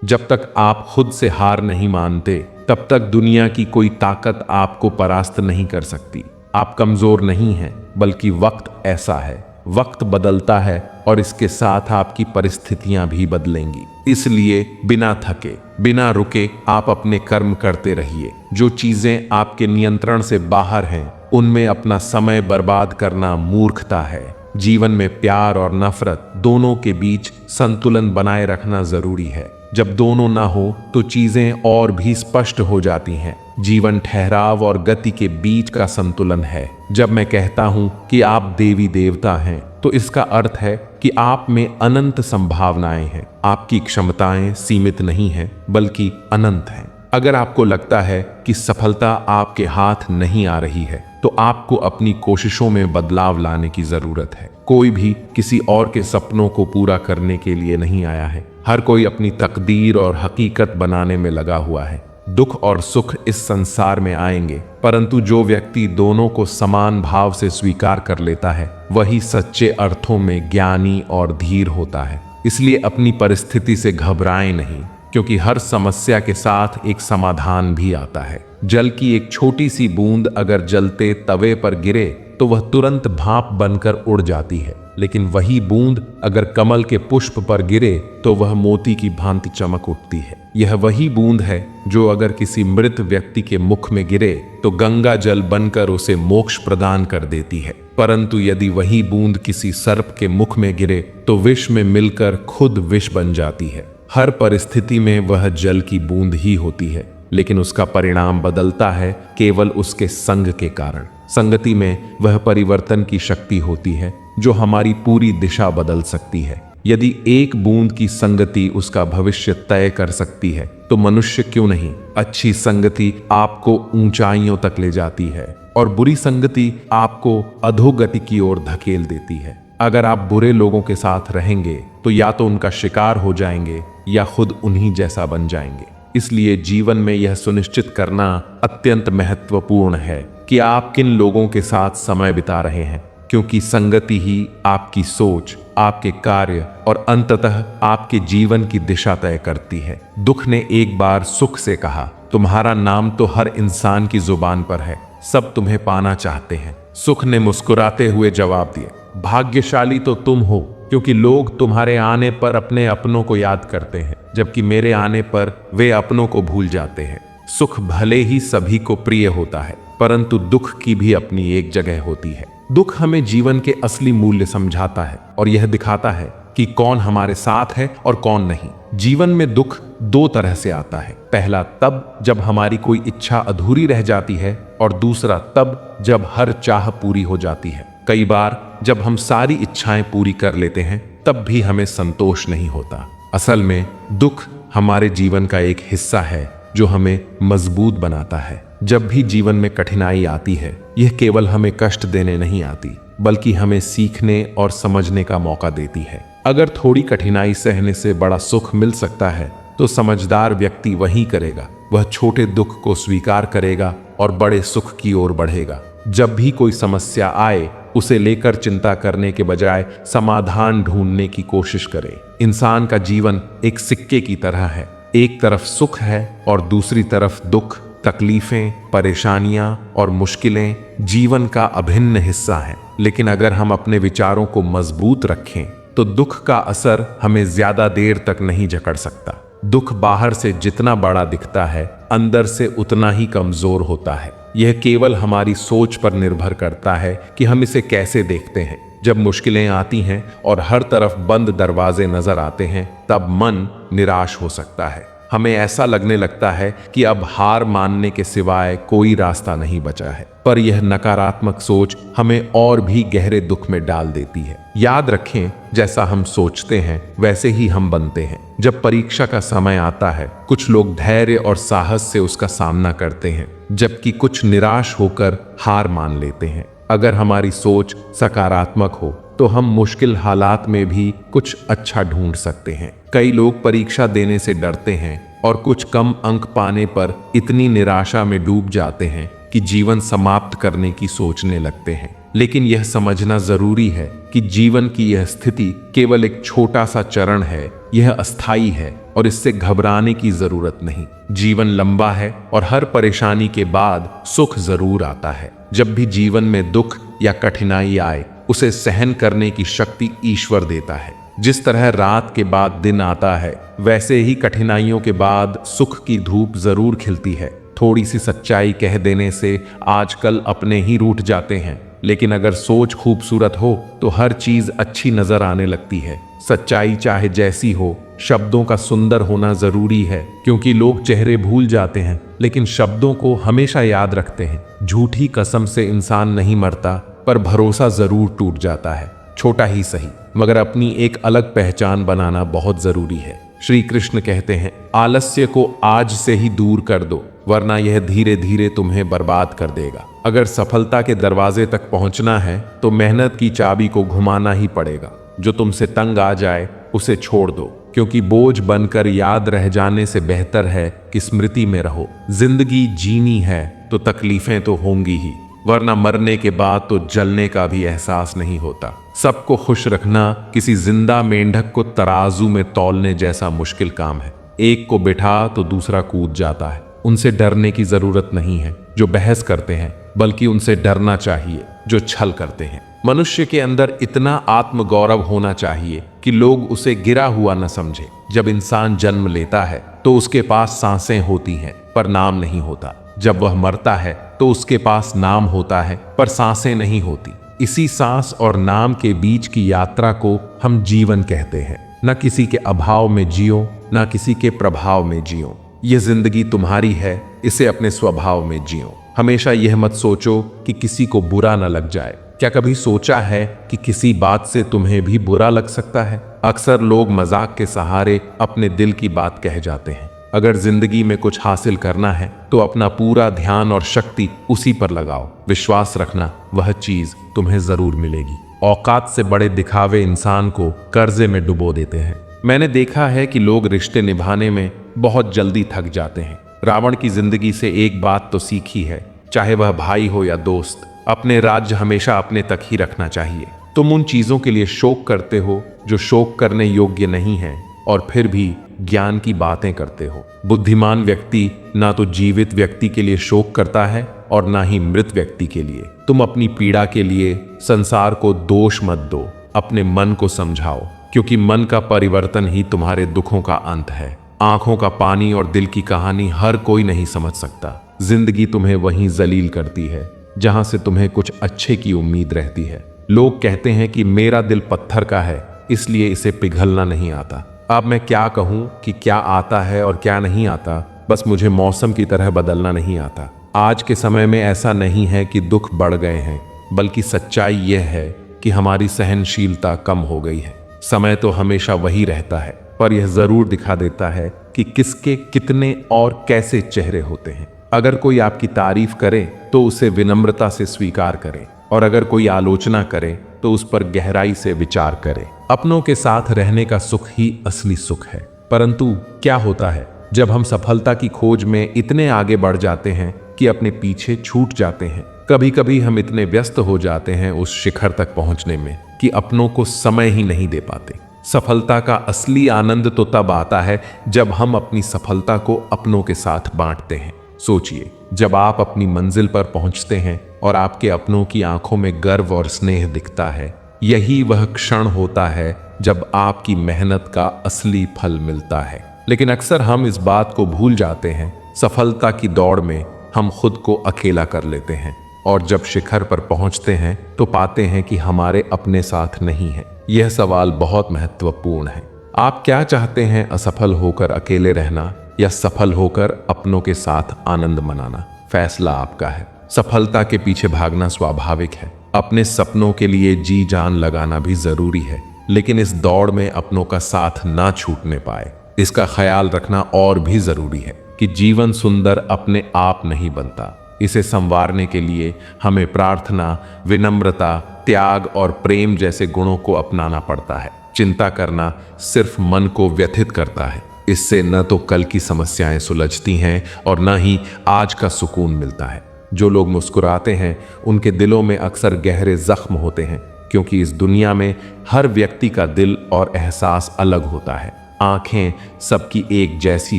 जब तक आप खुद से हार नहीं मानते तब तक दुनिया की कोई ताकत आपको परास्त नहीं कर सकती। आप कमजोर नहीं हैं, बल्कि वक्त ऐसा है। वक्त बदलता है और इसके साथ आपकी परिस्थितियां भी बदलेंगी। इसलिए बिना थके, बिना रुके आप अपने कर्म करते रहिए। जो चीजें आपके नियंत्रण से बाहर हैं, उनमें अपना समय बर्बाद करना मूर्खता है। जीवन में प्यार और नफरत दोनों के बीच संतुलन बनाए रखना जरूरी है। जब दोनों ना हो तो चीजें और भी स्पष्ट हो जाती हैं। जीवन ठहराव और गति के बीच का संतुलन है। जब मैं कहता हूं कि आप देवी देवता हैं, तो इसका अर्थ है कि आप में अनंत संभावनाएं हैं। आपकी क्षमताएं सीमित नहीं हैं, बल्कि अनंत हैं। अगर आपको लगता है कि सफलता आपके हाथ नहीं आ रही है, तो आपको अपनी कोशिशों में बदलाव लाने की जरूरत है। कोई भी किसी और के सपनों को पूरा करने के लिए नहीं आया है। हर कोई अपनी तकदीर और हकीकत बनाने में लगा हुआ है। दुख और सुख इस संसार में आएंगे, परंतु जो व्यक्ति दोनों को समान भाव से स्वीकार कर लेता है, वही सच्चे अर्थों में ज्ञानी और धीर होता है। इसलिए अपनी परिस्थिति से घबराएं नहीं, क्योंकि हर समस्या के साथ एक समाधान भी आता है। जल की एक छोटी सी बूंद अगर जलते तवे पर गिरे तो वह तुरंत भाप बनकर उड़ जाती है, लेकिन वही बूंद अगर कमल के पुष्प पर गिरे तो वह मोती की भांति चमक उठती है। यह वही बूंद है जो अगर किसी मृत व्यक्ति के मुख में गिरे तो गंगा जल बनकर उसे मोक्ष प्रदान कर देती है। परंतु यदि वही बूंद किसी सर्प के मुख में गिरे तो विष में मिलकर खुद विष बन जाती है। हर परिस्थिति में वह जल की बूंद ही होती है, लेकिन उसका परिणाम बदलता है केवल उसके संग के कारण। संगति में वह परिवर्तन की शक्ति होती है जो हमारी पूरी दिशा बदल सकती है। यदि एक बूंद की संगति उसका भविष्य तय कर सकती है, तो मनुष्य क्यों नहीं। अच्छी संगति आपको ऊंचाइयों तक ले जाती है और बुरी संगति आपको अधोगति की ओर धकेल देती है। अगर आप बुरे लोगों के साथ रहेंगे तो या तो उनका शिकार हो जाएंगे या खुद उन्हीं जैसा बन जाएंगे। इसलिए जीवन में यह सुनिश्चित करना अत्यंत महत्वपूर्ण है कि आप किन लोगों के साथ समय बिता रहे हैं, क्योंकि संगति ही आपकी सोच, आपके कार्य और अंततः आपके जीवन की दिशा तय करती है। दुख ने एक बार सुख से कहा, तुम्हारा नाम तो हर इंसान की जुबान पर है, सब तुम्हें पाना चाहते हैं। सुख ने मुस्कुराते हुए जवाब दिया, भाग्यशाली तो तुम हो, क्योंकि लोग तुम्हारे आने पर अपने अपनों को याद करते हैं, जबकि मेरे आने पर वे अपनों को भूल जाते हैं। सुख भले ही सभी को प्रिय होता है, परंतु दुख की भी अपनी एक जगह होती है। दुख हमें जीवन के असली मूल्य समझाता है और यह दिखाता है कि कौन हमारे साथ है और कौन नहीं। जीवन में दुख दो तरह से आता है। पहला तब जब हमारी कोई इच्छा अधूरी रह जाती है, और दूसरा तब जब हर चाह पूरी हो जाती है। कई बार जब हम सारी इच्छाएं पूरी कर लेते हैं, तब भी हमें संतोष नहीं होता। असल में दुख हमारे जीवन का एक हिस्सा है जो हमें मजबूत बनाता है। जब भी जीवन में कठिनाई आती है, यह केवल हमें कष्ट देने नहीं आती, बल्कि हमें सीखने और समझने का मौका देती है। अगर थोड़ी कठिनाई सहने से बड़ा सुख मिल सकता है, तो समझदार व्यक्ति वही करेगा। वह छोटे दुख को स्वीकार करेगा और बड़े सुख की ओर बढ़ेगा। जब भी कोई समस्या आए, उसे लेकर चिंता करने के बजाय समाधान ढूंढने की कोशिश करें। इंसान का जीवन एक सिक्के की तरह है। एक तरफ सुख है और दूसरी तरफ दुख, तकलीफें, परेशानियां और मुश्किलें जीवन का अभिन्न हिस्सा हैं। लेकिन अगर हम अपने विचारों को मजबूत रखें, तो दुख का असर हमें ज्यादा देर तक नहीं जकड़ सकता। दुख बाहर से जितना बड़ा दिखता है, अंदर से उतना ही कमजोर होता है। यह केवल हमारी सोच पर निर्भर करता है कि हम इसे कैसे देखते हैं। जब मुश्किलें आती हैं और हर तरफ बंद दरवाजे नजर आते हैं, तब मन निराश हो सकता है। हमें ऐसा लगने लगता है कि अब हार मानने के सिवाय कोई रास्ता नहीं बचा है। पर यह नकारात्मक सोच हमें और भी गहरे दुख में डाल देती है। याद रखें, जैसा हम सोचते हैं वैसे ही हम बनते हैं। जब परीक्षा का समय आता है, कुछ लोग धैर्य और साहस से उसका सामना करते हैं, जबकि कुछ निराश होकर हार मान लेते हैं। अगर हमारी सोच सकारात्मक हो तो हम मुश्किल हालात में भी कुछ अच्छा ढूंढ सकते हैं। कई लोग परीक्षा देने से डरते हैं और कुछ कम अंक पाने पर इतनी निराशा में डूब जाते हैं कि जीवन समाप्त करने की सोचने लगते हैं। लेकिन यह समझना जरूरी है कि जीवन की यह स्थिति केवल एक छोटा सा चरण है, यह अस्थाई है और इससे घबराने की जरूरत नहीं। जीवन लंबा है और हर परेशानी के बाद सुख जरूर आता है। जब भी जीवन में दुख या कठिनाई आए, उसे सहन करने की शक्ति ईश्वर देता है। जिस तरह रात के बाद दिन आता है, वैसे ही कठिनाइयों के बाद सुख की धूप जरूर खिलती है। थोड़ी सी सच्चाई कह देने से आजकल अपने ही रूठ जाते हैं, लेकिन अगर सोच खूबसूरत हो तो हर चीज अच्छी नजर आने लगती है। सच्चाई चाहे जैसी हो, शब्दों का सुंदर होना जरूरी है, क्योंकि लोग चेहरे भूल जाते हैं लेकिन शब्दों को हमेशा याद रखते हैं। झूठी कसम से इंसान नहीं मरता, पर भरोसा जरूर टूट जाता है। छोटा ही सही, मगर अपनी एक अलग पहचान बनाना बहुत जरूरी है। श्री कृष्ण कहते हैं, आलस्य को आज से ही दूर कर दो, वरना यह धीरे धीरे तुम्हें बर्बाद कर देगा। अगर सफलता के दरवाजे तक पहुंचना है तो मेहनत की चाबी को घुमाना ही पड़ेगा। जो तुमसे तंग आ जाए उसे छोड़ दो, क्योंकि बोझ बनकर याद रह जाने से बेहतर है कि स्मृति में रहो। जिंदगी जीनी है तो तकलीफें तो होंगी ही, वरना मरने के बाद तो जलने का भी एहसास नहीं होता। सबको खुश रखना किसी जिंदा मेंढक को तराजू में तौलने जैसा मुश्किल काम है। एक को बिठा तो दूसरा कूद जाता है। उनसे डरने की जरूरत नहीं है जो बहस करते हैं, बल्कि उनसे डरना चाहिए जो छल करते हैं। मनुष्य के अंदर इतना आत्मगौरव होना चाहिए कि लोग उसे गिरा हुआ न समझे। जब इंसान जन्म लेता है तो उसके पास सांसें होती हैं, पर नाम नहीं होता। जब वह मरता है तो उसके पास नाम होता है, पर सांसें नहीं होती। इसी सांस और नाम के बीच की यात्रा को हम जीवन कहते हैं। न किसी के अभाव में जियो, न किसी के प्रभाव में जियो। यह जिंदगी तुम्हारी है, इसे अपने स्वभाव में जियो। हमेशा यह मत सोचो कि किसी को बुरा न लग जाए। क्या कभी सोचा है कि किसी बात से तुम्हें भी बुरा लग सकता है? अक्सर लोग मजाक के सहारे अपने दिल की बात कह जाते हैं। अगर जिंदगी में कुछ हासिल करना है तो अपना पूरा ध्यान और शक्ति उसी पर लगाओ। विश्वास रखना, वह चीज तुम्हें जरूर मिलेगी। औकात से बड़े दिखावे इंसान को कर्जे में डुबो देते हैं। मैंने देखा है कि लोग रिश्ते निभाने में बहुत जल्दी थक जाते हैं। रावण की जिंदगी से एक बात तो सीखी है, चाहे वह भाई हो या दोस्त, अपने राज्य हमेशा अपने तक ही रखना चाहिए। तुम उन चीजों के लिए शोक करते हो जो शोक करने योग्य नहीं है, और फिर भी ज्ञान की बातें करते हो। बुद्धिमान व्यक्ति ना तो जीवित व्यक्ति के लिए शोक करता है और ना ही मृत व्यक्ति के लिए। तुम अपनी पीड़ा के लिए संसार को दोष मत दो, अपने मन को समझाओ, क्योंकि मन का परिवर्तन ही तुम्हारे दुखों का अंत है। आंखों का पानी और दिल की कहानी हर कोई नहीं समझ सकता। जिंदगी तुम्हें वहीं जलील करती है जहां से तुम्हें कुछ अच्छे की उम्मीद रहती है। लोग कहते हैं कि मेरा दिल पत्थर का है, इसलिए इसे पिघलना नहीं आता। अब मैं क्या कहूं कि क्या आता है और क्या नहीं आता, बस मुझे मौसम की तरह बदलना नहीं आता। आज के समय में ऐसा नहीं है कि दुख बढ़ गए हैं, बल्कि सच्चाई यह है कि हमारी सहनशीलता कम हो गई है। समय तो हमेशा वही रहता है, पर यह जरूर दिखा देता है कि किसके कितने और कैसे चेहरे होते हैं। अगर कोई आपकी तारीफ करे तो उसे विनम्रता से स्वीकार करें, और अगर कोई आलोचना करे तो उस पर गहराई से विचार करें। अपनों के साथ रहने का सुख ही असली सुख है। परंतु क्या होता है जब हम सफलता की खोज में इतने आगे बढ़ जाते हैं कि अपने पीछे छूट जाते हैं। कभी कभी हम इतने व्यस्त हो जाते हैं उस शिखर तक पहुंचने में कि अपनों को समय ही नहीं दे पाते। सफलता का असली आनंद तो तब आता है जब हम अपनी सफलता को अपनों के साथ बांटते हैं। सोचिए, जब आप अपनी मंजिल पर पहुंचते हैं और आपके अपनों की आंखों में गर्व और स्नेह दिखता है, यही वह क्षण होता है जब आपकी मेहनत का असली फल मिलता है। लेकिन अक्सर हम इस बात को भूल जाते हैं। सफलता की दौड़ में हम खुद को अकेला कर लेते हैं, और जब शिखर पर पहुंचते हैं तो पाते हैं कि हमारे अपने साथ नहीं है। यह सवाल बहुत महत्वपूर्ण है। आप क्या चाहते हैं, असफल होकर अकेले रहना या सफल होकर अपनों के साथ आनंद मनाना? फैसला आपका है। सफलता के पीछे भागना स्वाभाविक है। अपने सपनों के लिए जी जान लगाना भी जरूरी है, लेकिन इस दौड़ में अपनों का साथ ना छूटने पाए, इसका ख्याल रखना और भी जरूरी है कि जीवन सुंदर अपने आप नहीं बनता। इसे संवारने के लिए हमें प्रार्थना, विनम्रता, त्याग और प्रेम जैसे गुणों को अपनाना पड़ता है। चिंता करना सिर्फ मन को व्यथित करता है। इससे न तो कल की समस्याएं सुलझती हैं और न ही आज का सुकून मिलता है। जो लोग मुस्कुराते हैं उनके दिलों में अक्सर गहरे जख्म होते हैं, क्योंकि इस दुनिया में हर व्यक्ति का दिल और एहसास अलग होता है। आंखें सबकी एक जैसी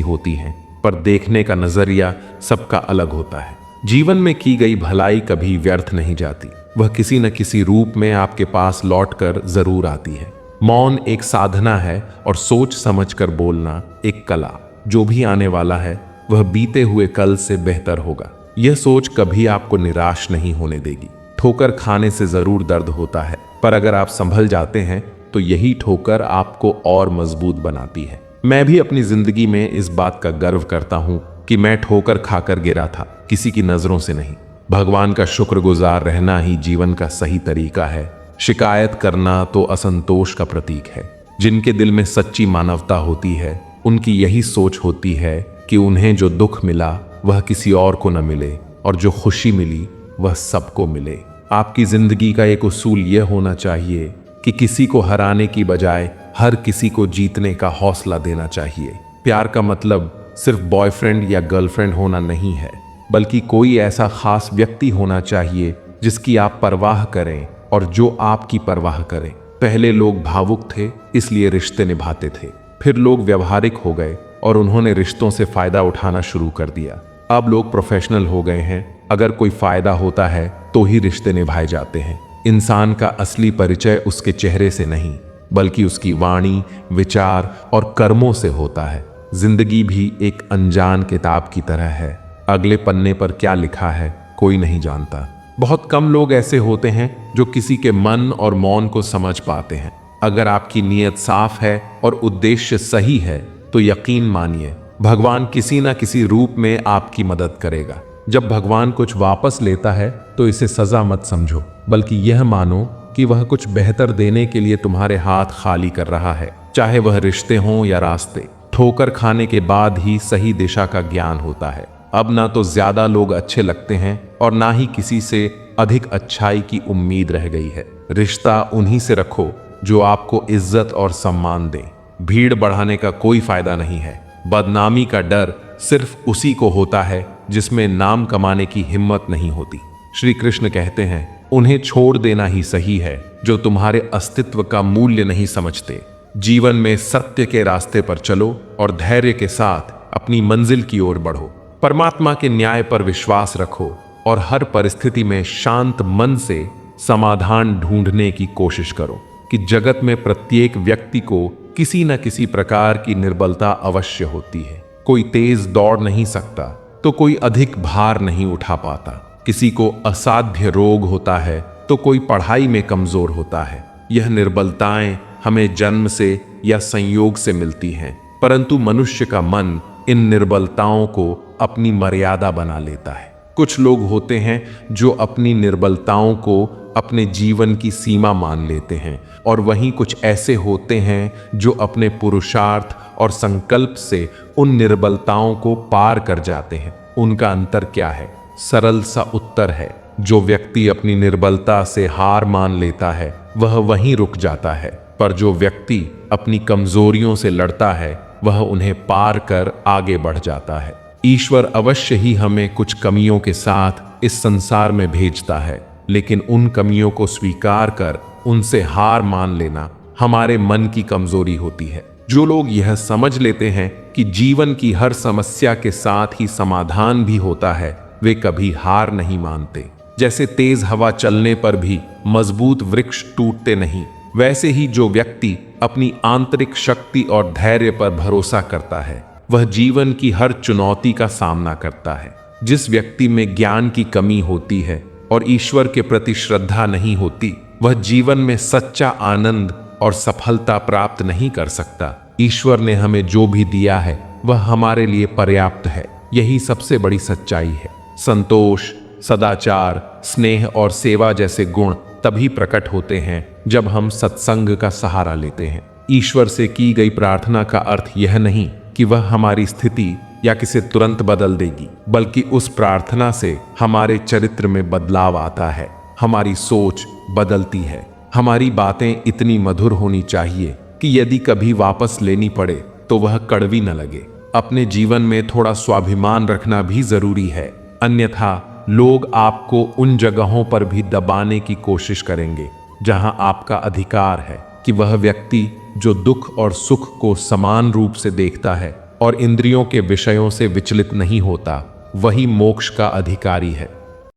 होती हैं, पर देखने का नजरिया सबका अलग होता है। जीवन में की गई भलाई कभी व्यर्थ नहीं जाती, वह किसी न किसी रूप में आपके पास लौटकर जरूर आती है। मौन एक साधना है और सोच समझकर बोलना एक कला। जो भी आने वाला है वह बीते हुए कल से बेहतर होगा। यह सोच कभी आपको निराश नहीं होने देगी। ठोकर खाने से जरूर दर्द होता है, पर अगर आप संभल जाते हैं तो यही ठोकर आपको और मजबूत बनाती है। मैं भी अपनी जिंदगी में इस बात का गर्व करता हूं कि मैं ठोकर खाकर गिरा था, किसी की नजरों से नहीं। भगवान का शुक्रगुजार रहना ही जीवन का सही तरीका है। शिकायत करना तो असंतोष का प्रतीक है। जिनके दिल में सच्ची मानवता होती है उनकी यही सोच होती है कि उन्हें जो दुख मिला वह किसी और को न मिले, और जो खुशी मिली वह सबको मिले। आपकी जिंदगी का एक उसूल यह होना चाहिए कि किसी को हराने की बजाय हर किसी को जीतने का हौसला देना चाहिए। प्यार का मतलब सिर्फ बॉयफ्रेंड या गर्लफ्रेंड होना नहीं है, बल्कि कोई ऐसा खास व्यक्ति होना चाहिए जिसकी आप परवाह करें और जो आपकी परवाह करें। पहले लोग भावुक थे इसलिए रिश्ते निभाते थे, फिर लोग व्यवहारिक हो गए और उन्होंने रिश्तों से फायदा उठाना शुरू कर दिया। अब लोग प्रोफेशनल हो गए हैं, अगर कोई फायदा होता है तो ही रिश्ते निभाए जाते हैं। इंसान का असली परिचय उसके चेहरे से नहीं, बल्कि उसकी वाणी, विचार और कर्मों से होता है। जिंदगी भी एक अनजान किताब की तरह है। अगले पन्ने पर क्या लिखा है कोई नहीं जानता। बहुत कम लोग ऐसे होते हैं जो किसी के मन और मौन को समझ पाते हैं। अगर आपकी नीयत साफ है और उद्देश्य सही है तो यकीन मानिए भगवान किसी ना किसी रूप में आपकी मदद करेगा। जब भगवान कुछ वापस लेता है तो इसे सजा मत समझो, बल्कि यह मानो कि वह कुछ बेहतर देने के लिए तुम्हारे हाथ खाली कर रहा है, चाहे वह रिश्ते हों या रास्ते। ठोकर खाने के बाद ही सही दिशा का ज्ञान होता है। अब ना तो ज्यादा लोग अच्छे लगते हैं और ना ही किसी से अधिक अच्छाई की उम्मीद रह गई है। रिश्ता उन्हीं से रखो जो आपको इज्जत और सम्मान दें। भीड़ बढ़ाने का कोई फायदा नहीं है। बदनामी का डर सिर्फ उसी को होता है जिसमें नाम कमाने की हिम्मत नहीं होती। श्री कृष्ण कहते हैं, उन्हें छोड़ देना ही सही है जो तुम्हारे अस्तित्व का मूल्य नहीं समझते। जीवन में सत्य के रास्ते पर चलो और धैर्य के साथ अपनी मंजिल की ओर बढ़ो। परमात्मा के न्याय पर विश्वास रखो और हर परिस्थिति में शांत मन से समाधान ढूंढने की कोशिश करो कि जगत में प्रत्येक व्यक्ति को किसी न किसी प्रकार की निर्बलता अवश्य होती है। कोई तेज दौड़ नहीं सकता तो कोई अधिक भार नहीं उठा पाता। किसी को असाध्य रोग होता है तो कोई पढ़ाई में कमजोर होता है। यह निर्बलताएं हमें जन्म से या संयोग से मिलती हैं, परंतु मनुष्य का मन इन निर्बलताओं को अपनी मर्यादा बना लेता है। कुछ लोग होते हैं जो अपनी निर्बलताओं को अपने जीवन की सीमा मान लेते हैं, और वहीं कुछ ऐसे होते हैं जो अपने पुरुषार्थ और संकल्प से उन निर्बलताओं को पार कर जाते हैं। उनका अंतर क्या है? सरल सा उत्तर है, जो व्यक्ति अपनी निर्बलता से हार मान लेता है वह वहीं रुक जाता है, पर जो व्यक्ति अपनी कमजोरियों से लड़ता है वह उन्हें पार कर आगे बढ़ जाता है। ईश्वर अवश्य ही हमें कुछ कमियों के साथ इस संसार में भेजता है, लेकिन उन कमियों को स्वीकार कर उनसे हार मान लेना हमारे मन की कमजोरी होती है। जो लोग यह समझ लेते हैं कि जीवन की हर समस्या के साथ ही समाधान भी होता है, वे कभी हार नहीं मानते। जैसे तेज हवा चलने पर भी मजबूत वृक्ष टूटते नहीं, वैसे ही जो व्यक्ति अपनी आंतरिक शक्ति और धैर्य पर भरोसा करता है वह जीवन की हर चुनौती का सामना करता है। जिस व्यक्ति में ज्ञान की कमी होती है और ईश्वर के प्रति श्रद्धा नहीं होती, वह जीवन में सच्चा आनंद और सफलता प्राप्त नहीं कर सकता। ईश्वर ने हमें जो भी दिया है वह हमारे लिए पर्याप्त है, यही सबसे बड़ी सच्चाई है। संतोष, सदाचार, स्नेह और सेवा जैसे गुण तभी प्रकट होते हैं जब हम सत्संग का सहारा लेते हैं। ईश्वर से की गई प्रार्थना का अर्थ यह नहीं कि वह हमारी स्थिति या किसे तुरंत बदल देगी, बल्कि उस प्रार्थना से हमारे चरित्र में बदलाव आता है, हमारी सोच बदलती है। हमारी बातें इतनी मधुर होनी चाहिए कि यदि कभी वापस लेनी पड़े तो वह कड़वी न लगे। अपने जीवन में थोड़ा स्वाभिमान रखना भी जरूरी है, अन्यथा लोग आपको उन जगहों पर भी दबाने की कोशिश करेंगे जहां आपका अधिकार है कि वह व्यक्ति जो दुख और सुख को समान रूप से देखता है और इंद्रियों के विषयों से विचलित नहीं होता, वही मोक्ष का अधिकारी है।